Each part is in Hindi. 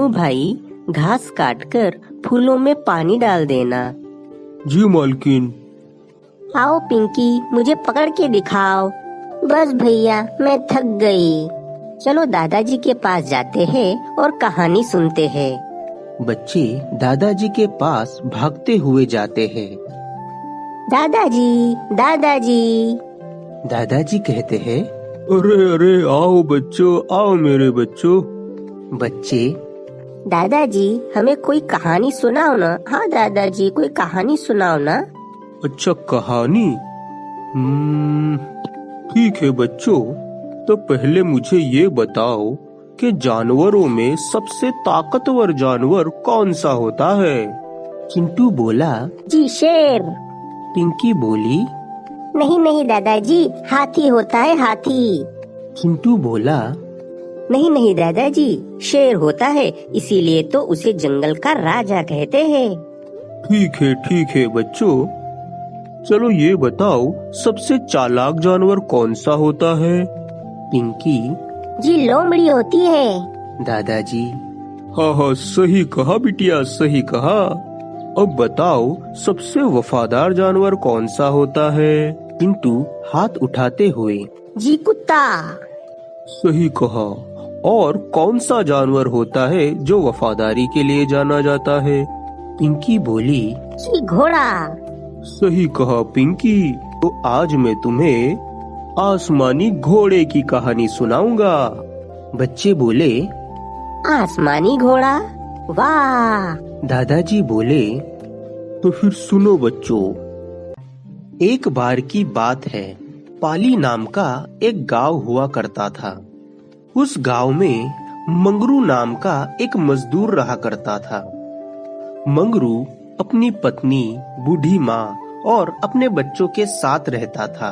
चिंटू भाई घास काटकर फूलों में पानी डाल देना। जी मालकिन। आओ पिंकी, मुझे पकड़ के दिखाओ। बस भैया, मैं थक गई। चलो दादाजी के पास जाते हैं और कहानी सुनते हैं। बच्चे दादाजी के पास भागते हुए जाते हैं। दादाजी, दादाजी। दादाजी कहते हैं, अरे अरे आओ बच्चों, आओ मेरे बच्चों। बच्चे, दादाजी हमें कोई कहानी सुनाओ ना। हाँ दादाजी, कोई कहानी सुनाओ ना। अच्छा कहानी, ठीक है बच्चों, तो पहले मुझे ये बताओ कि जानवरों में सबसे ताकतवर जानवर कौन सा होता है? चिंटू बोला। जी शेर। पिंकी बोली। नहीं नहीं दादाजी, हाथी होता है, हाथी। चिंटू बोला। नहीं नहीं दादाजी, शेर होता है, इसीलिए तो उसे जंगल का राजा कहते हैं। ठीक है बच्चों, चलो ये बताओ सबसे चालाक जानवर कौन सा होता है? पिंकी। जी लोमड़ी होती है। दादाजी। हाँ, सही कहा बिटिया, सही कहा। अब बताओ सबसे वफादार जानवर कौन सा होता है? चिंटू हाथ उठाते हुए। जी कुत्ता। सही कहा। और कौन सा जानवर होता है जो वफादारी के लिए जाना जाता है? पिंकी बोली। जी घोड़ा। सही कहा पिंकी। तो आज मैं तुम्हें आसमानी घोड़े की कहानी सुनाऊंगा। बच्चे बोले। आसमानी घोड़ा, वाह। दादाजी बोले। तो फिर सुनो बच्चों। एक बार की बात है, पाली नाम का एक गांव हुआ करता था। उस गांव में मंगरू नाम का एक मजदूर रहा करता था। मंगरू अपनी पत्नी, बूढ़ी माँ और अपने बच्चों के साथ रहता था।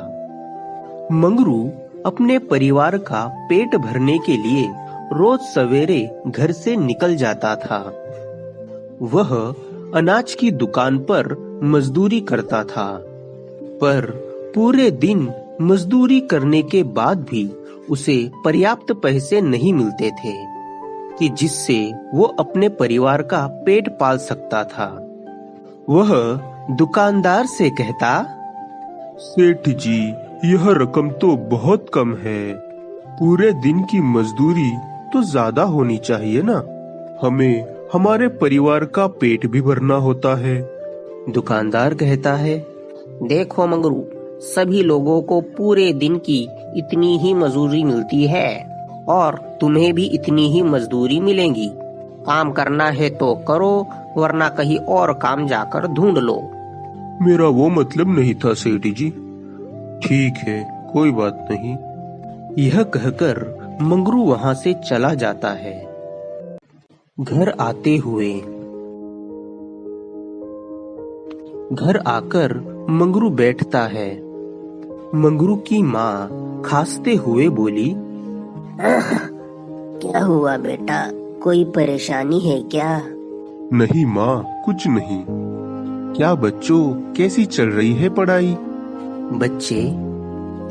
मंगरू अपने परिवार का पेट भरने के लिए रोज सवेरे घर से निकल जाता था। वह अनाज की दुकान पर मजदूरी करता था, पर पूरे दिन मजदूरी करने के बाद भी उसे पर्याप्त पैसे नहीं मिलते थे कि जिससे वो अपने परिवार का पेट पाल सकता था। वह दुकानदार से कहता, सेठ जी, यह रकम तो बहुत कम है। पूरे दिन की मजदूरी तो ज्यादा होनी चाहिए ना। हमें हमारे परिवार का पेट भी भरना होता है। दुकानदार कहता है, देखो मंगरू, सभी लोगों को पूरे दिन की इतनी ही मजदूरी मिलती है और तुम्हें भी इतनी ही मजदूरी मिलेगी। काम करना है तो करो, वरना कहीं और काम जाकर ढूंढ लो। मेरा वो मतलब नहीं था सेठ जी। ठीक है, कोई बात नहीं। यह कहकर मंगरू वहाँ से चला जाता है। घर आकर मंगरू बैठता है। मंगरू की माँ खांसते हुए बोली। क्या हुआ बेटा, कोई परेशानी है क्या? नहीं माँ, कुछ नहीं। क्या बच्चों, कैसी चल रही है पढ़ाई? बच्चे।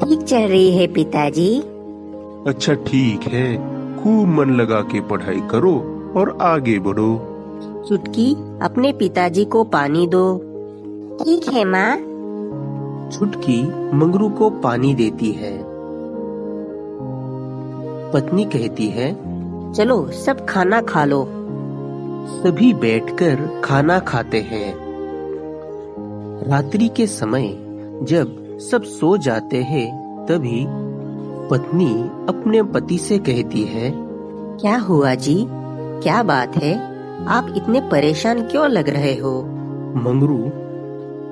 ठीक चल रही है पिताजी। अच्छा ठीक है, खूब मन लगा के पढ़ाई करो और आगे बढ़ो। चुटकी, अपने पिताजी को पानी दो। ठीक है माँ। चुटकी मंगरू को पानी देती है। पत्नी कहती है, चलो सब खाना खा लो। सभी बैठकर खाना खाते हैं। रात्रि के समय जब सब सो जाते हैं, तभी पत्नी अपने पति से कहती है, क्या हुआ जी, क्या बात है? आप इतने परेशान क्यों लग रहे हो? मंगरू,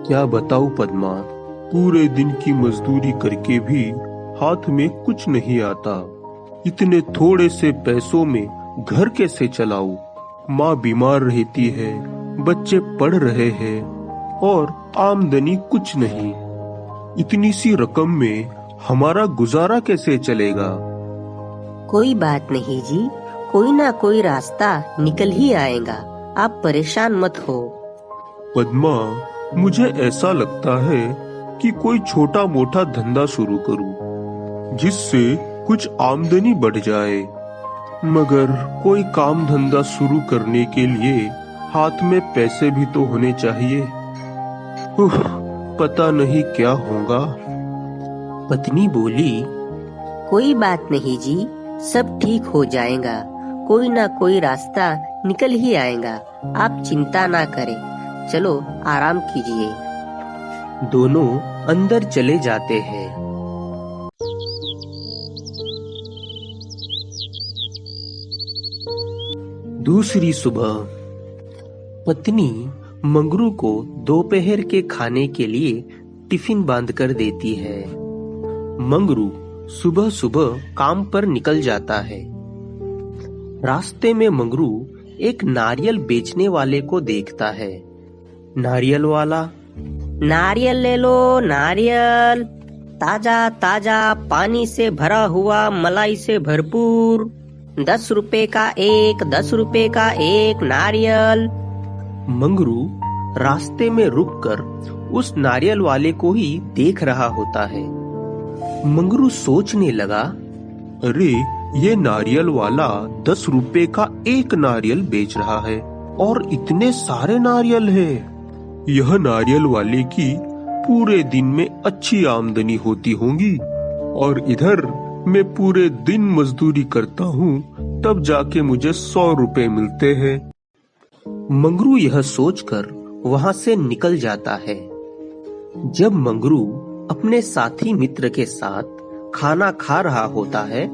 क्या बताऊं पद्मा, पूरे दिन की मजदूरी करके भी हाथ में कुछ नहीं आता। इतने थोड़े से पैसों में घर कैसे चलाऊं? माँ बीमार रहती है, बच्चे पढ़ रहे हैं और आमदनी कुछ नहीं। इतनी सी रकम में हमारा गुजारा कैसे चलेगा? कोई बात नहीं जी, कोई ना कोई रास्ता निकल ही आएगा, आप परेशान मत हो। पद्मा, मुझे ऐसा लगता है कि कोई छोटा मोटा धंधा शुरू करूं, जिससे कुछ आमदनी बढ़ जाए। मगर कोई काम धंधा शुरू करने के लिए हाथ में पैसे भी तो होने चाहिए। पता नहीं क्या होगा। पत्नी बोली, कोई बात नहीं जी, सब ठीक हो जाएगा। कोई ना कोई रास्ता निकल ही आएगा। आप चिंता ना करें, चलो आराम कीजिए। दोनों अंदर चले जाते हैं। दूसरी सुबह पत्नी मंगरू को दोपहर के खाने के लिए टिफिन बांध कर देती है। मंगरू सुबह सुबह काम पर निकल जाता है। रास्ते में मंगरू एक नारियल बेचने वाले को देखता है। नारियल वाला, नारियल ले लो, नारियल ताजा ताजा, पानी से भरा हुआ, मलाई से भरपूर, 10 रुपए का एक, 10 रुपए का एक नारियल। मंगरू रास्ते में रुककर उस नारियल वाले को ही देख रहा होता है। मंगरू सोचने लगा, अरे ये नारियल वाला 10 रुपए का एक नारियल बेच रहा है और इतने सारे नारियल है। यह नारियल वाले की पूरे दिन में अच्छी आमदनी होती होगी और इधर मैं पूरे दिन मजदूरी करता हूँ, तब जाके मुझे 100 रुपए मिलते हैं। मंगरू यह सोचकर वहां से निकल जाता है। जब मंगरू अपने साथी मित्र के साथ खाना खा रहा होता है,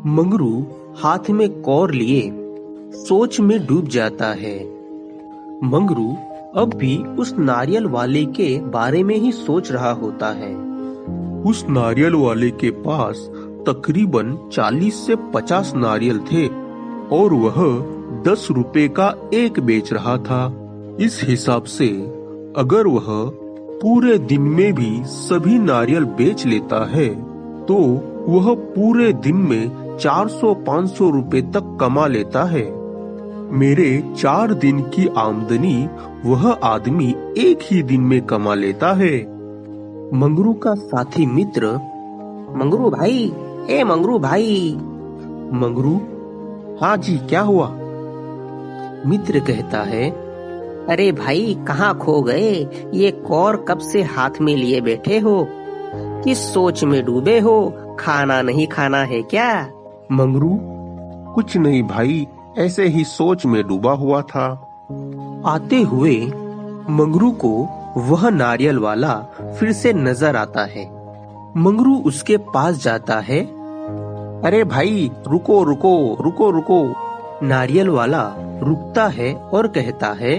मंगरू हाथ में कौर लिए सोच में डूब जाता है। मंगरू अब भी उस नारियल वाले के बारे में ही सोच रहा होता है। उस नारियल वाले के पास तकरीबन 40 से 50 नारियल थे और वह 10 रुपए का एक बेच रहा था। इस हिसाब से अगर वह पूरे दिन में भी सभी नारियल बेच लेता है तो वह पूरे दिन में 400-500 रुपए तक कमा लेता है। मेरे 4 दिन की आमदनी वह आदमी एक ही दिन में कमा लेता है। मंगरू का साथी मित्र, मंगरू भाई, ए मंगरू भाई। मंगरू, हाँ जी, क्या हुआ? मित्र कहता है, अरे भाई कहाँ खो गए? ये कौर कब से हाथ में लिए बैठे हो? किस सोच में डूबे हो? खाना नहीं खाना है क्या? मंगरू, कुछ नहीं भाई, ऐसे ही सोच में डूबा हुआ था। आते हुए मंगरू को वह नारियल वाला फिर से नजर आता है। मंगरू उसके पास जाता है। अरे भाई रुको रुको रुको रुको। नारियल वाला रुकता है और कहता है,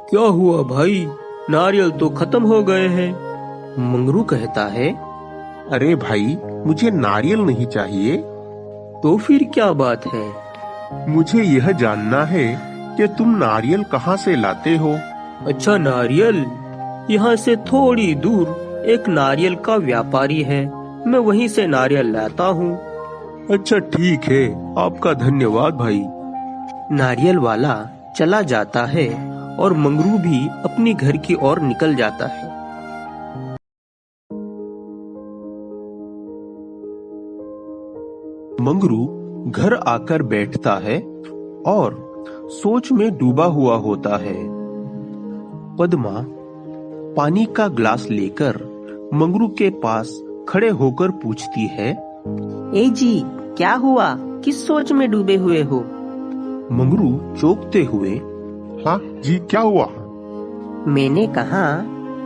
क्या हुआ भाई? नारियल तो खत्म हो गए हैं। मंगरू कहता है, अरे भाई, मुझे नारियल नहीं चाहिए। तो फिर क्या बात है? मुझे यह जानना है कि तुम नारियल कहाँ से लाते हो? अच्छा, नारियल यहाँ से थोड़ी दूर एक नारियल का व्यापारी है, मैं वहीं से नारियल लाता हूँ। अच्छा ठीक है, आपका धन्यवाद भाई। नारियल वाला चला जाता है और मंगरू भी अपनी घर की ओर निकल जाता है। मंगरू घर आकर बैठता है और सोच में डूबा हुआ होता है। पद्मा पानी का ग्लास लेकर मंगरू के पास खड़े होकर पूछती है, ए जी, क्या हुआ? किस सोच में डूबे हुए हो? मंगरू चौंकते हुए, हाँ जी, क्या हुआ? मैंने कहा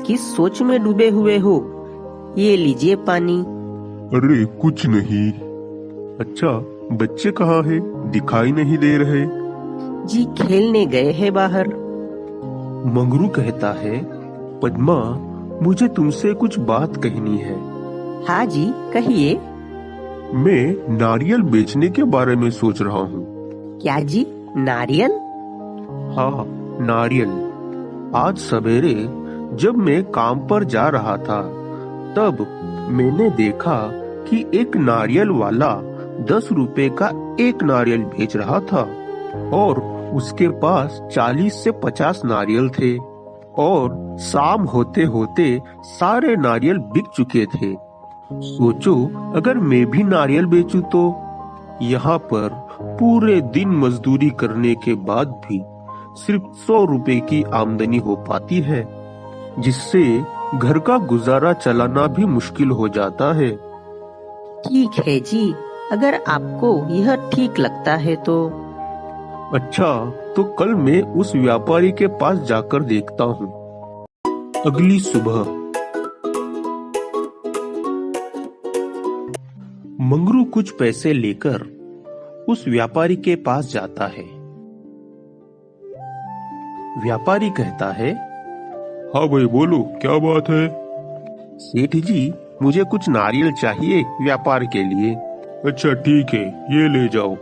किस सोच में डूबे हुए हो? ये लीजिए पानी। अरे कुछ नहीं। अच्छा, बच्चे कहाँ हैं? दिखाई नहीं दे रहे। जी खेलने गए हैं बाहर। मंगरू कहता है, पद्मा, मुझे तुमसे कुछ बात कहनी है। हाँ जी, कहिए। मैं नारियल बेचने के बारे में सोच रहा हूँ। क्या जी, नारियल? हाँ, नारियल। आज सवेरे जब मैं काम पर जा रहा था, तब मैंने देखा कि एक नारियल वाला 10 रुपए का एक नारियल बेच रहा था और उसके पास 40 से 50 नारियल थे और शाम होते होते सारे नारियल बिक चुके थे। सोचो, अगर मैं भी नारियल बेचूं तो। यहाँ पर पूरे दिन मजदूरी करने के बाद भी सिर्फ 100 रुपए की आमदनी हो पाती है, जिससे घर का गुजारा चलाना भी मुश्किल हो जाता है। ठीक है जी, अगर आपको यह ठीक लगता है तो। अच्छा, तो कल मैं उस व्यापारी के पास जाकर देखता हूँ। अगली सुबह मंगरू कुछ पैसे लेकर उस व्यापारी के पास जाता है। व्यापारी कहता है, हाँ भाई बोलो, क्या बात है? सेठ जी, मुझे कुछ नारियल चाहिए व्यापार के लिए। अच्छा ठीक है, ये ले जाओ।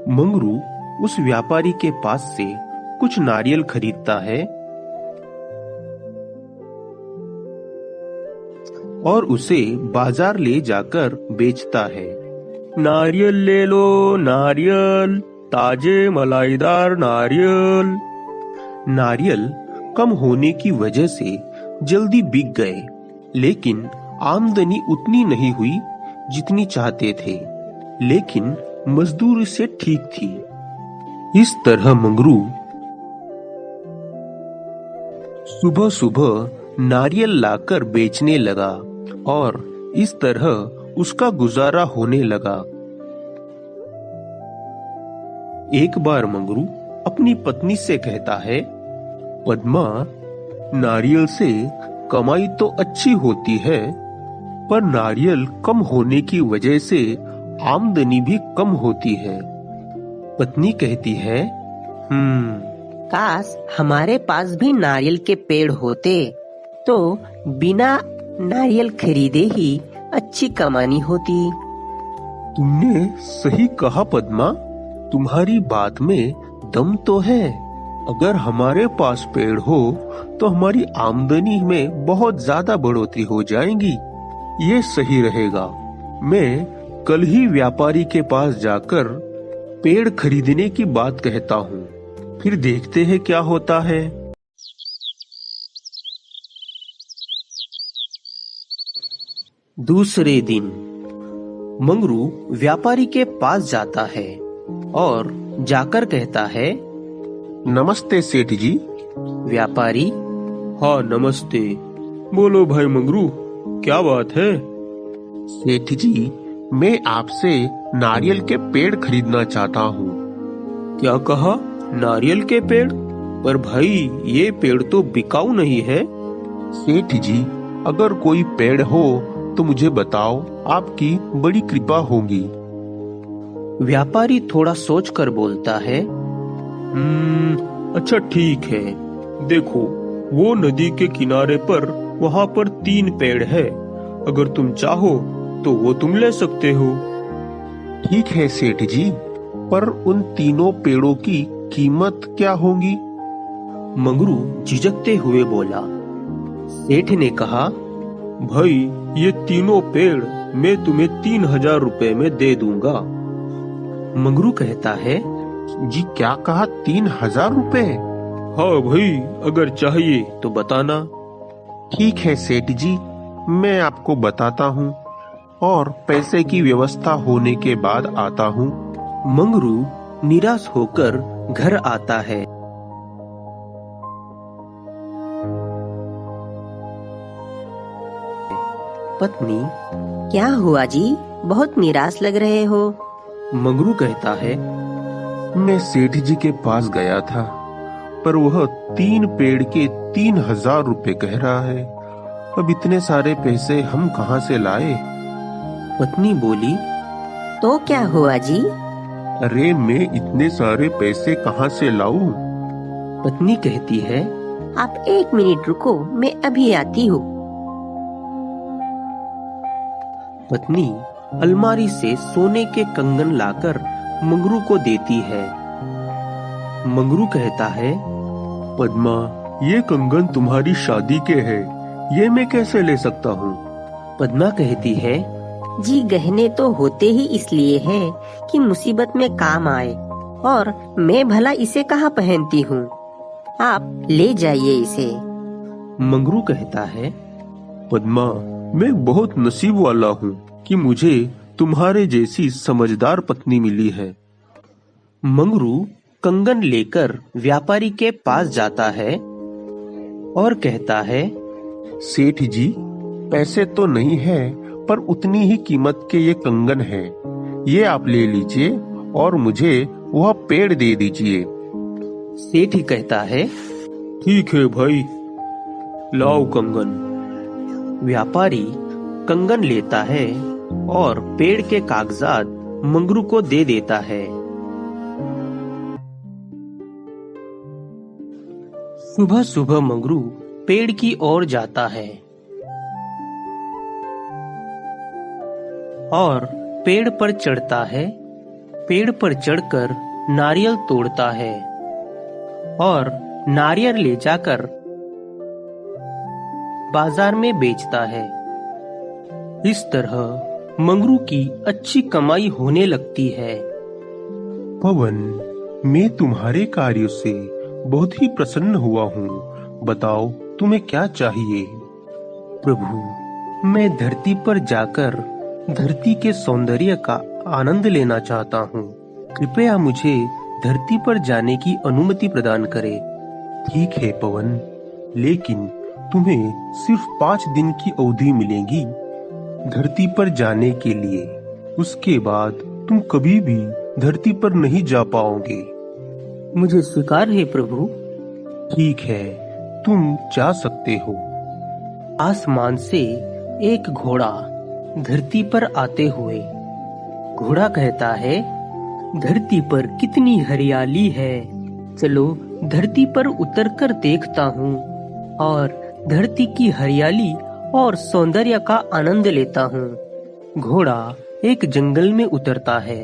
मंगरू उस व्यापारी के पास से कुछ नारियल खरीदता है और उसे बाजार ले जाकर बेचता है। नारियल ले लो, नारियल, ताजे मलाईदार नारियल। नारियल कम होने की वजह से जल्दी बिक गए, लेकिन आमदनी उतनी नहीं हुई जितनी चाहते थे, लेकिन मजदूरी से ठीक थी। इस तरह मंगरू सुबह सुबह नारियल लाकर बेचने लगा और इस तरह उसका गुजारा होने लगा। एक बार मंगरू अपनी पत्नी से कहता है, पद्मा, नारियल से कमाई तो अच्छी होती है, पर नारियल कम होने की वजह से आमदनी भी कम होती है। पत्नी कहती है, काश हमारे पास भी नारियल के पेड़ होते, तो बिना नारियल खरीदे ही अच्छी कमानी होती। तुमने सही कहा पद्मा, तुम्हारी बात में दम तो है। अगर हमारे पास पेड़ हो तो हमारी आमदनी में बहुत ज्यादा बढ़ोतरी हो जाएगी। ये सही रहेगा। मैं कल ही व्यापारी के पास जाकर पेड़ खरीदने की बात कहता हूँ, फिर देखते हैं क्या होता है। दूसरे दिन मंगरू व्यापारी के पास जाता है और जाकर कहता है, नमस्ते सेठ जी। व्यापारी, हाँ नमस्ते, बोलो भाई मंगरू, क्या बात है? सेठ जी, मैं आपसे नारियल के पेड़ खरीदना चाहता हूँ। क्या कहा? नारियल के पेड़? पर भाई ये पेड़ तो बिकाऊ नहीं है। सेठ जी, अगर कोई पेड़ हो तो मुझे बताओ, आपकी बड़ी कृपा होगी। व्यापारी थोड़ा सोचकर बोलता है, अच्छा ठीक है, देखो वो नदी के किनारे पर वहाँ पर 3 पेड़ है, अगर तुम चाहो तो वो तुम ले सकते हो। ठीक है सेठ जी, पर उन तीनों पेड़ों की कीमत क्या होगी? मंगरू झिझकते हुए बोला। सेठ ने कहा, भाई ये तीनों पेड़ मैं तुम्हें 3000 रुपए में दे दूंगा। मंगरू कहता है, जी क्या कहा, 3000 रुपए? हाँ भाई, अगर चाहिए तो बताना। ठीक है सेठ जी, मैं आपको बताता हूँ और पैसे की व्यवस्था होने के बाद आता हूँ। मंगरू निराश होकर घर आता है। पत्नी, क्या हुआ जी, बहुत निराश लग रहे हो? मंगरू कहता है, मैं सेठ जी के पास गया था, पर वह 3 पेड़ के 3000 रुपए कह रहा है। अब इतने सारे पैसे हम कहाँ से लाए? पत्नी बोली, तो क्या हुआ जी? अरे मैं इतने सारे पैसे कहाँ से लाऊं? पत्नी कहती है, आप 1 मिनट रुको, मैं अभी आती हूँ। पत्नी अलमारी से सोने के कंगन लाकर मंगरू को देती है। मंगरू कहता है, पद्मा, ये कंगन तुम्हारी शादी के हैं, ये मैं कैसे ले सकता हूँ? पद्मा कहती है, जी गहने तो होते ही इसलिए हैं कि मुसीबत में काम आए, और मैं भला इसे कहाँ पहनती हूँ, आप ले जाइए इसे। मंगरू कहता है, पद्मा, मैं बहुत नसीब वाला हूँ कि मुझे तुम्हारे जैसी समझदार पत्नी मिली है। मंगरू कंगन लेकर व्यापारी के पास जाता है और कहता है, सेठ जी, पैसे तो नहीं है पर उतनी ही कीमत के ये कंगन है, ये आप ले लीजिए और मुझे वह पेड़ दे दीजिए। सेठ ही कहता है, ठीक है भाई, लाओ कंगन। व्यापारी कंगन लेता है और पेड़ के कागजात मंगरू को दे देता है। सुबह सुबह मंगरू पेड़ की ओर जाता है और पेड़ पर चढ़ता है। पेड़ पर चढ़कर नारियल तोड़ता है और नारियल ले जाकर बाजार में बेचता है। इस तरह मंगरू की अच्छी कमाई होने लगती है। पवन, मैं तुम्हारे कार्यों से बहुत ही प्रसन्न हुआ हूँ। बताओ तुम्हें क्या चाहिए? प्रभु, मैं धरती पर जाकर धरती के सौंदर्य का आनंद लेना चाहता हूँ। कृपया मुझे धरती पर जाने की अनुमति प्रदान करें। ठीक है पवन, लेकिन तुम्हें सिर्फ 5 दिन की अवधि मिलेगी धरती पर जाने के लिए। उसके बाद तुम कभी भी धरती पर नहीं जा पाओगे। मुझे स्वीकार है प्रभु। ठीक है, तुम जा सकते हो। आसमान से एक घोड़ा धरती पर आते हुए घोड़ा कहता है, धरती पर कितनी हरियाली है। चलो धरती पर उतरकर देखता हूँ और धरती की हरियाली और सौंदर्य का आनंद लेता हूँ। घोड़ा एक जंगल में उतरता है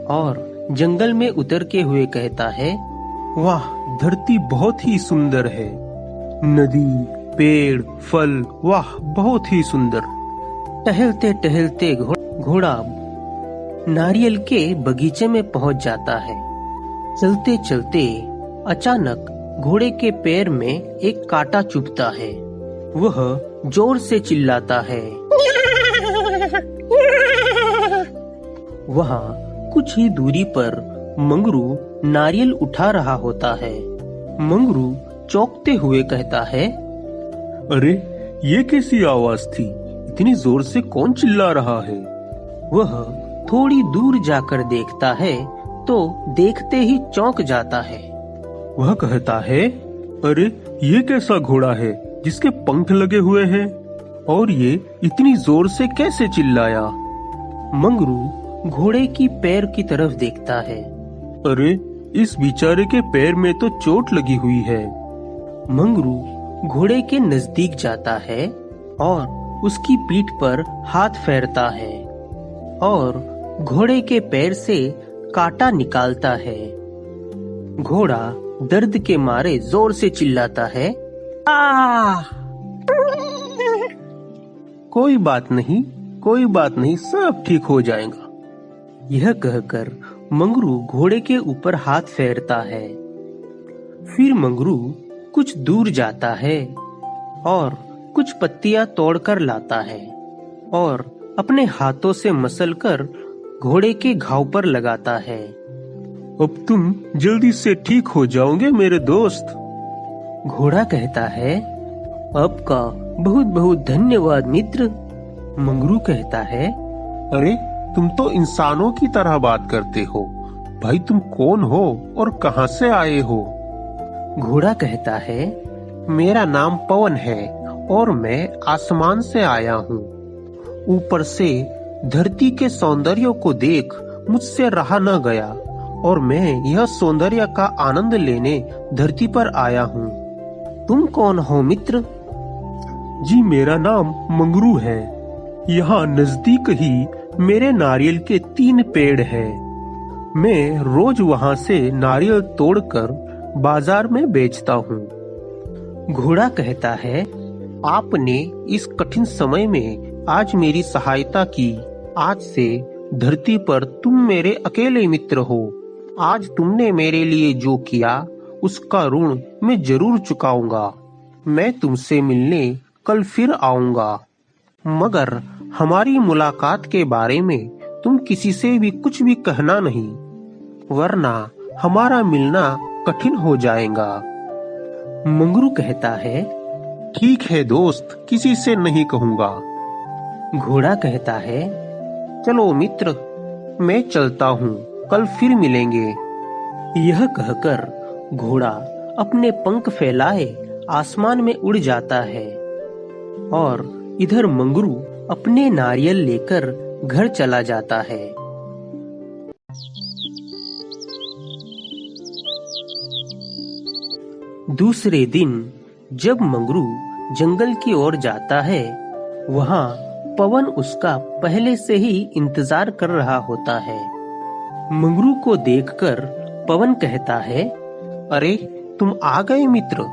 और जंगल में उतर के हुए कहता है, वाह, धरती बहुत ही सुंदर है। नदी, पेड़, फल, वाह बहुत ही सुंदर। टहलते टहलते घोड़ा नारियल के बगीचे में पहुंच जाता है। चलते चलते अचानक घोड़े के पैर में एक कांटा चुभता है। वह जोर से चिल्लाता है। वहाँ कुछ ही दूरी पर मंगरू नारियल उठा रहा होता है। मंगरू चौंकते हुए कहता है, अरे ये कैसी आवाज थी? इतनी जोर से कौन चिल्ला रहा है? वह थोड़ी दूर जाकर देखता है तो देखते ही चौंक जाता है। वह कहता है, अरे ये कैसा घोड़ा है जिसके पंख लगे हुए हैं और ये इतनी जोर से कैसे चिल्लाया? मंगरू घोड़े की पैर की तरफ देखता है। अरे इस बेचारे के पैर में तो चोट लगी हुई है। मंगरू घोड़े के नजदीक जाता है और उसकी पीठ पर हाथ फेरता है और घोड़े के पैर से कांटा निकालता है। घोड़ा दर्द के मारे जोर से चिल्लाता है, आ! कोई बात नहीं, कोई बात नहीं, सब ठीक हो जाएगा। यह कहकर मंगरू घोड़े के ऊपर हाथ फेरता है। फिर मंगरू कुछ दूर जाता है और कुछ पत्तियां तोड़कर लाता है और अपने हाथों से मसलकर घोड़े के घाव पर लगाता है। अब तुम जल्दी से ठीक हो जाओगे मेरे दोस्त। घोड़ा कहता है, आपका बहुत बहुत धन्यवाद मित्र। मंगरू कहता है, अरे तुम तो इंसानों की तरह बात करते हो। भाई तुम कौन हो और कहां से आए हो? घोड़ा कहता है, मेरा नाम पवन है और मैं आसमान से आया हूँ। ऊपर से धरती के सौंदर्य को देख मुझसे रहा न गया और मैं यह सौंदर्य का आनंद लेने धरती पर आया हूँ। तुम कौन हो मित्र? जी मेरा नाम मंगरू है। यहाँ नजदीक ही मेरे नारियल के 3 पेड़ हैं। मैं रोज वहाँ से नारियल तोड़कर बाजार में बेचता हूँ। घोड़ा कहता है, आपने इस कठिन समय में आज मेरी सहायता की। आज से धरती पर तुम मेरे अकेले मित्र हो। आज तुमने मेरे लिए जो किया उसका ऋण मैं जरूर चुकाऊंगा। मैं तुमसे मिलने कल फिर आऊंगा, मगर हमारी मुलाकात के बारे में तुम किसी से भी कुछ भी कहना नहीं, वरना हमारा मिलना कठिन हो जाएगा। मंगरू कहता है, ठीक है दोस्त, किसी से नहीं कहूँगा। घोड़ा कहता है, चलो मित्र, मैं चलता हूँ, कल फिर मिलेंगे। यह कहकर घोड़ा अपने पंख फैलाए आसमान में उड़ जाता है और इधर मंगरू अपने नारियल लेकर घर चला जाता है। दूसरे दिन जब मंगरू जंगल की ओर जाता है, वहाँ पवन उसका पहले से ही इंतजार कर रहा होता है। मंगरू को देखकर पवन कहता है, अरे तुम आ गए मित्र,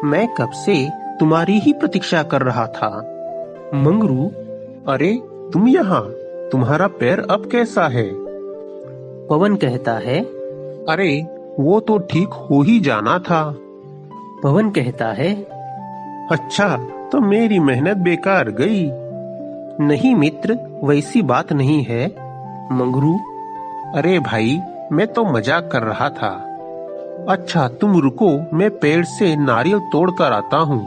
मैं कब से तुम्हारी ही प्रतीक्षा कर रहा था। मंगरू, अरे तुम यहाँ, तुम्हारा पैर अब कैसा है? पवन कहता है, अरे वो तो ठीक हो ही जाना था। पवन कहता है, अच्छा, तो मेरी मेहनत बेकार गई। नहीं मित्र, वैसी बात नहीं है। मंगरू, अरे भाई, मैं तो मजाक कर रहा था। अच्छा तुम रुको, मैं पेड़ से नारियल तोड़ कर आता हूँ।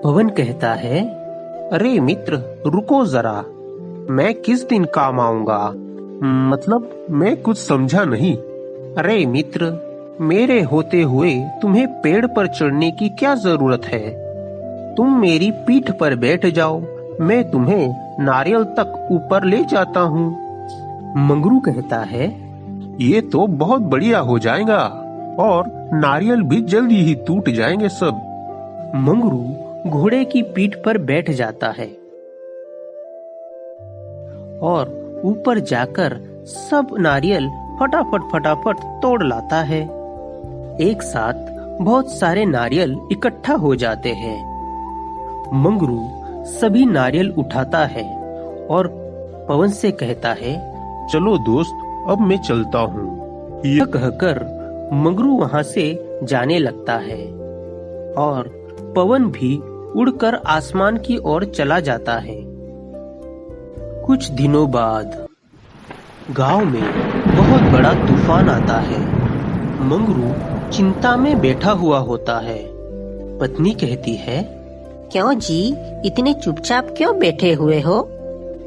पवन कहता है, अरे मित्र रुको जरा, मैं किस दिन काम आऊंगा? मतलब मैं कुछ समझा नहीं। अरे मित्र, मेरे होते हुए तुम्हें पेड़ पर चढ़ने की क्या जरूरत है? तुम मेरी पीठ पर बैठ जाओ, मैं तुम्हें नारियल तक ऊपर ले जाता हूँ। मंगरू कहता है, ये तो बहुत बढ़िया हो जाएगा और नारियल भी जल्दी ही टूट जाएंगे सब। मंगरू घोड़े की पीठ पर बैठ जाता है और ऊपर जाकर सब नारियल फटाफट तोड़ लाता है। एक साथ बहुत सारे नारियल इकट्ठा हो जाते हैं। मंगरू सभी नारियल उठाता है और पवन से कहता है, चलो दोस्त, अब मैं चलता हूँ। यह कहकर मंगरू वहाँ से जाने लगता है और पवन भी उड़कर आसमान की ओर चला जाता है। कुछ दिनों बाद गांव में बहुत बड़ा तूफान आता है। मंगरू चिंता में बैठा हुआ होता है। पत्नी कहती है, क्यों जी, इतने चुपचाप क्यों बैठे हुए हो?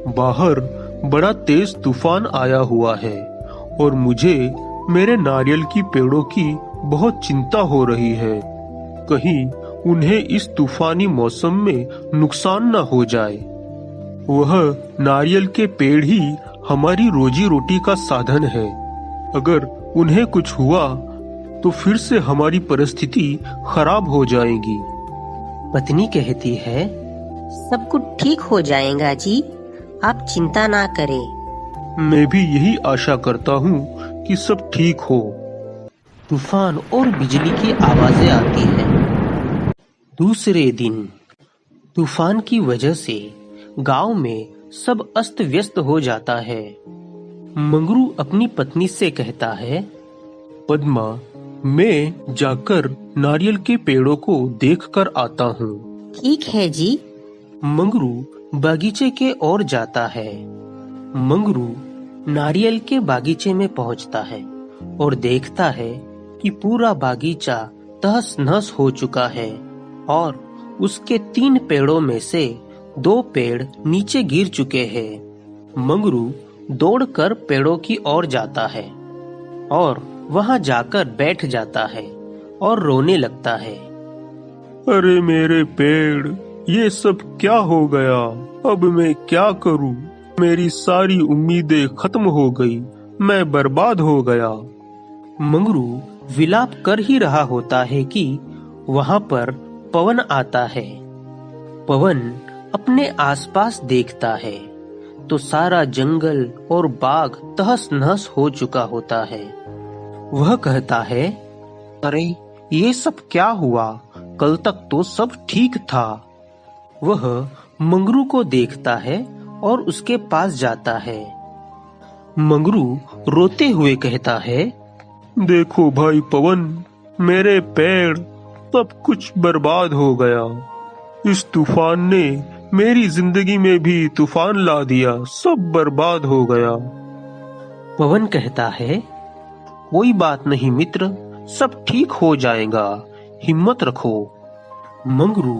बाहर बड़ा तेज तूफान आया हुआ है और मुझे मेरे नारियल की पेड़ों की बहुत चिंता हो रही है। कहीं उन्हें इस तूफानी मौसम में नुकसान न हो जाए। वह नारियल के पेड़ ही हमारी रोजी रोटी का साधन है। अगर उन्हें कुछ हुआ तो फिर से हमारी परिस्थिति खराब हो जाएगी। पत्नी कहती है, सब कुछ ठीक हो जाएगा जी, आप चिंता ना करें। मैं भी यही आशा करता हूँ कि सब ठीक हो। तूफान और बिजली की आवाजें आती हैं। दूसरे दिन तूफान की वजह से गांव में सब अस्त व्यस्त हो जाता है। मंगरू अपनी पत्नी से कहता है, पद्मा, मैं जाकर नारियल के पेड़ों को देखकर आता हूँ। ठीक है जी। मंगरू बागीचे के ओर जाता है। मंगरू नारियल के बागीचे में पहुंचता है और देखता है कि पूरा बागीचा तहस नहस हो चुका है और उसके 3 पेड़ों में से 2 पेड़ नीचे गिर चुके हैं। मंगरू दौड़कर पेड़ों की ओर जाता है और वहां जाकर बैठ जाता है और रोने लगता है। अरे मेरे पेड़, ये सब क्या हो गया? अब मैं क्या करूं? मेरी सारी उम्मीदें खत्म हो गई, मैं बर्बाद हो गया। मंगरू विलाप कर ही रहा होता है कि वहां पर पवन आता है। पवन अपने आसपास देखता है तो सारा जंगल और बाग तहस नहस हो चुका होता है। वह कहता है, अरे ये सब क्या हुआ? कल तक तो सब ठीक था। वह मंगरू को देखता है और उसके पास जाता है। मंगरू रोते हुए कहता है, देखो भाई पवन, मेरे पेड़, सब कुछ बर्बाद हो गया। इस तूफान ने मेरी जिंदगी में भी तूफान ला दिया, सब बर्बाद हो गया। पवन कहता है, कोई बात नहीं मित्र, सब ठीक हो जाएगा, हिम्मत रखो। मंगरू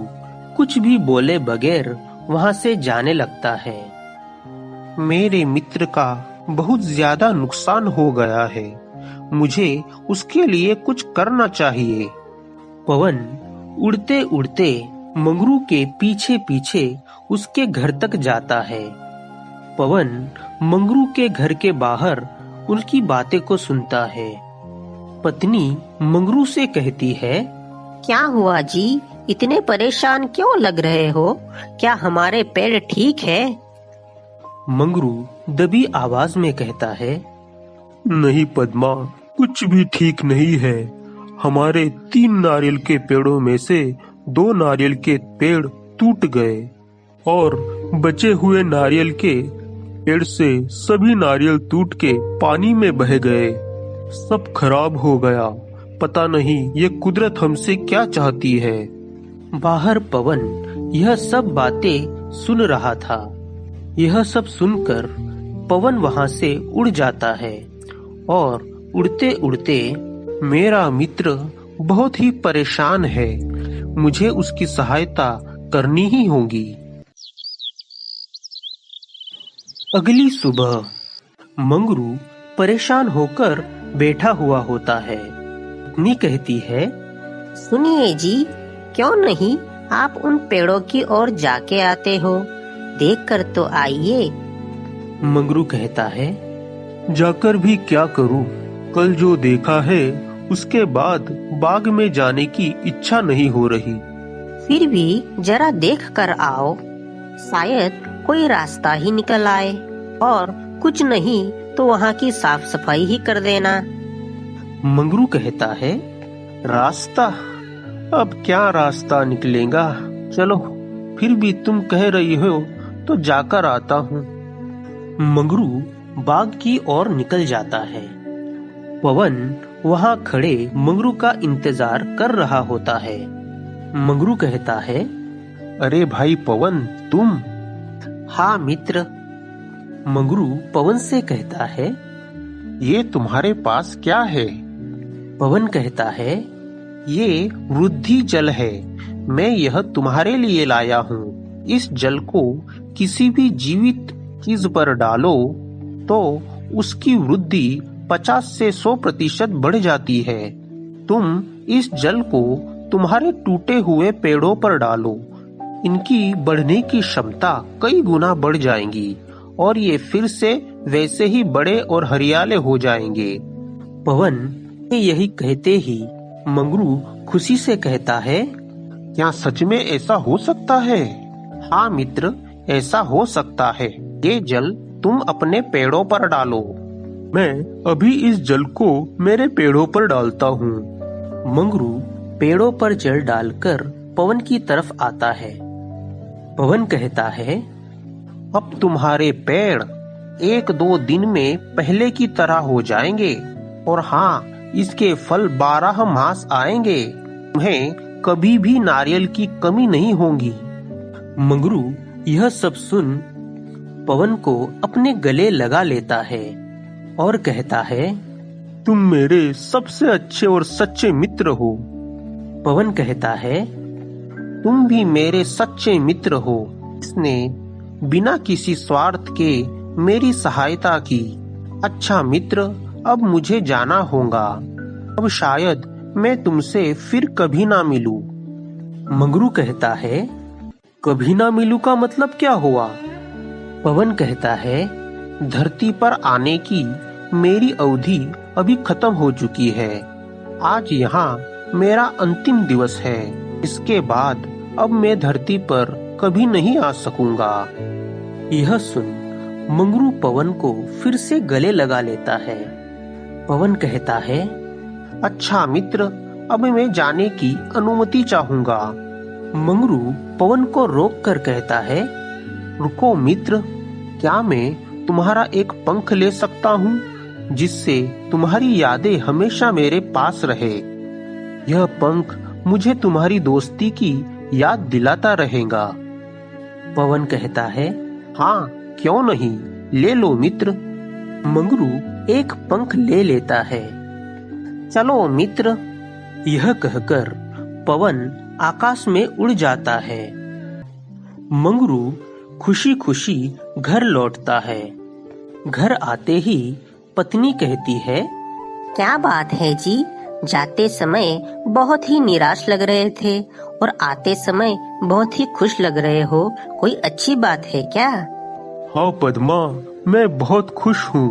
कुछ भी बोले बगैर वहां से जाने लगता है। मेरे मित्र का बहुत ज्यादा नुकसान हो गया है, मुझे उसके लिए कुछ करना चाहिए। पवन उड़ते उड़ते मंगरू के पीछे पीछे उसके घर तक जाता है। पवन मंगरू के घर के बाहर उनकी बातें को सुनता है। पत्नी मंगरू से कहती है, क्या हुआ जी, इतने परेशान क्यों लग रहे हो? क्या हमारे पेड़ ठीक है? मंगरू दबी आवाज में कहता है, नहीं पद्मा, कुछ भी ठीक नहीं है। हमारे 3 नारियल के पेड़ों में से 2 नारियल के पेड़ टूट गए और बचे हुए नारियल के पेड़ से सभी नारियल टूट के पानी में बह गए। सब खराब हो गया। पता नहीं ये कुदरत हमसे क्या चाहती है। बाहर पवन यह सब बातें सुन रहा था। यह सब सुनकर पवन वहां से उड़ जाता है और उड़ते उड़ते, मेरा मित्र बहुत ही परेशान है, मुझे उसकी सहायता करनी ही होगी। अगली सुबह मंगरू परेशान होकर बैठा हुआ होता है। पत्नी कहती है, सुनिए जी, क्यों नहीं आप उन पेड़ों की ओर जाके आते हो? देख कर तो आइए। मंगरू कहता है, जाकर भी क्या करूं? कल जो देखा है उसके बाद बाग में जाने की इच्छा नहीं हो रही। फिर भी जरा देख कर आओ, शायद कोई रास्ता ही निकल आए, और कुछ नहीं तो वहाँ की साफ सफाई ही कर देना। मंगरू कहता है, रास्ता? अब क्या रास्ता निकलेगा? चलो, फिर भी तुम कह रही हो तो जाकर आता हूँ। मंगरू बाग की ओर निकल जाता है। पवन वहाँ खड़े मंगरू का इंतजार कर रहा होता है। मंगरू कहता है, अरे भाई पवन, तुम? हाँ मित्र। मंगरू पवन से कहता है, ये तुम्हारे पास क्या है? पवन कहता है, ये वृद्धि जल है, मैं यह तुम्हारे लिए लाया हूँ। इस जल को किसी भी जीवित चीज पर डालो तो उसकी वृद्धि 50 से 100% बढ़ जाती है। तुम इस जल को तुम्हारे टूटे हुए पेड़ों पर डालो, इनकी बढ़ने की क्षमता कई गुना बढ़ जाएंगी और ये फिर से वैसे ही बड़े और हरियाले हो जाएंगे। पवन यही कहते ही मंगरू खुशी से कहता है, क्या सच में ऐसा हो सकता है? हाँ मित्र, ऐसा हो सकता है। ये जल तुम अपने पेड़ों पर डालो। मैं अभी इस जल को मेरे पेड़ों पर डालता हूँ। मंगरू पेड़ों पर जल डालकर पवन की तरफ आता है। पवन कहता है, अब तुम्हारे पेड़ 1-2 दिन में पहले की तरह हो जाएंगे और हाँ, इसके फल 12 मास आएंगे। तुम्हें कभी भी नारियल की कमी नहीं होगी। मंगरू यह सब सुन पवन को अपने गले लगा लेता है और कहता है, तुम मेरे सबसे अच्छे और सच्चे मित्र हो। पवन कहता है, तुम भी मेरे सच्चे मित्र हो। इसने बिना किसी स्वार्थ के मेरी सहायता की। अच्छा मित्र, अब मुझे जाना होगा। अब शायद मैं तुमसे फिर कभी ना मिलूं। मंगरू कहता है, कभी ना मिलूं का मतलब क्या हुआ? पवन कहता है, धरती पर आने की मेरी अवधि अभी खत्म हो चुकी है। आज यहाँ मेरा अंतिम दिवस है। इसके बाद अब मैं धरती पर कभी नहीं आ सकूंगा। यह सुन मंगरू पवन को फिर से गले लगा लेता है। पवन कहता है, अच्छा मित्र, अब मैं जाने की अनुमति चाहूंगा। मंगरू पवन को रोक कर कहता है, रुको मित्र, क्या मैं तुम्हारा एक पंख ले सकता हूँ जिससे तुम्हारी यादें हमेशा मेरे पास रहे? यह पंख मुझे तुम्हारी दोस्ती की याद दिलाता रहेगा। पवन कहता है, हाँ क्यों नहीं, ले लो मित्र। मंगरू एक पंख ले लेता है। चलो मित्र। यह कहकर पवन आकाश में उड़ जाता है। मंगरू खुशी खुशी घर लौटता है। घर आते ही पत्नी कहती है, क्या बात है जी, जाते समय बहुत ही निराश लग रहे थे और आते समय बहुत ही खुश लग रहे हो, कोई अच्छी बात है क्या? हाँ पद्मा, मैं बहुत खुश हूँ।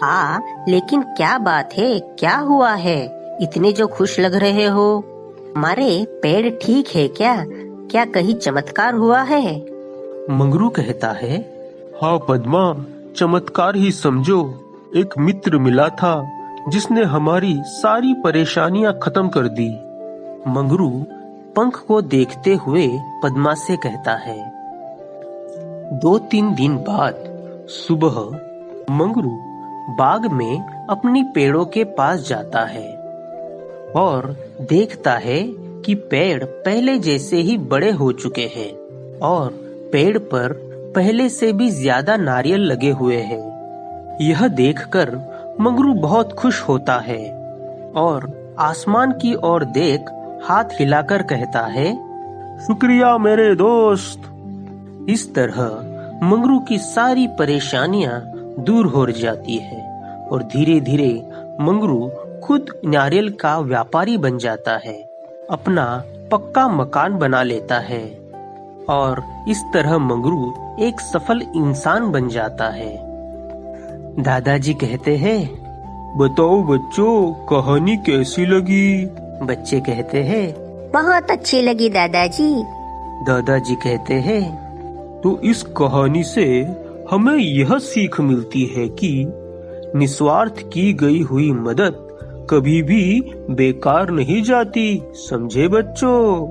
हाँ, लेकिन क्या बात है, क्या हुआ है, इतने जो खुश लग रहे हो? हमारे पेड़ ठीक है क्या? क्या कहीं चमत्कार हुआ है? मंगरू कहता है, हाँ पद्मा, चमत्कार ही समझो। एक मित्र मिला था जिसने हमारी सारी परेशानियां खत्म कर दी। मंगरू पंख को देखते हुए पद्मा से कहता है। 2-3 दिन बाद सुबह मंगरू बाग में अपनी पेड़ों के पास जाता है और देखता है कि पेड़ पहले जैसे ही बड़े हो चुके हैं और पेड़ पर पहले से भी ज्यादा नारियल लगे हुए हैं। यह देखकर मंगरू बहुत खुश होता है और आसमान की ओर देख हाथ हिलाकर कहता है, शुक्रिया मेरे दोस्त। इस तरह मंगरू की सारी परेशानियां दूर हो जाती है और धीरे धीरे मंगरू खुद नारियल का व्यापारी बन जाता है, अपना पक्का मकान बना लेता है और इस तरह मंगरू एक सफल इंसान बन जाता है। दादाजी कहते हैं, बताओ बच्चों, कहानी कैसी लगी? बच्चे कहते हैं, बहुत अच्छी लगी दादाजी। दादाजी कहते हैं, तो इस कहानी से हमें यह सीख मिलती है कि निस्वार्थ की गई हुई मदद कभी भी बेकार नहीं जाती। समझे बच्चों?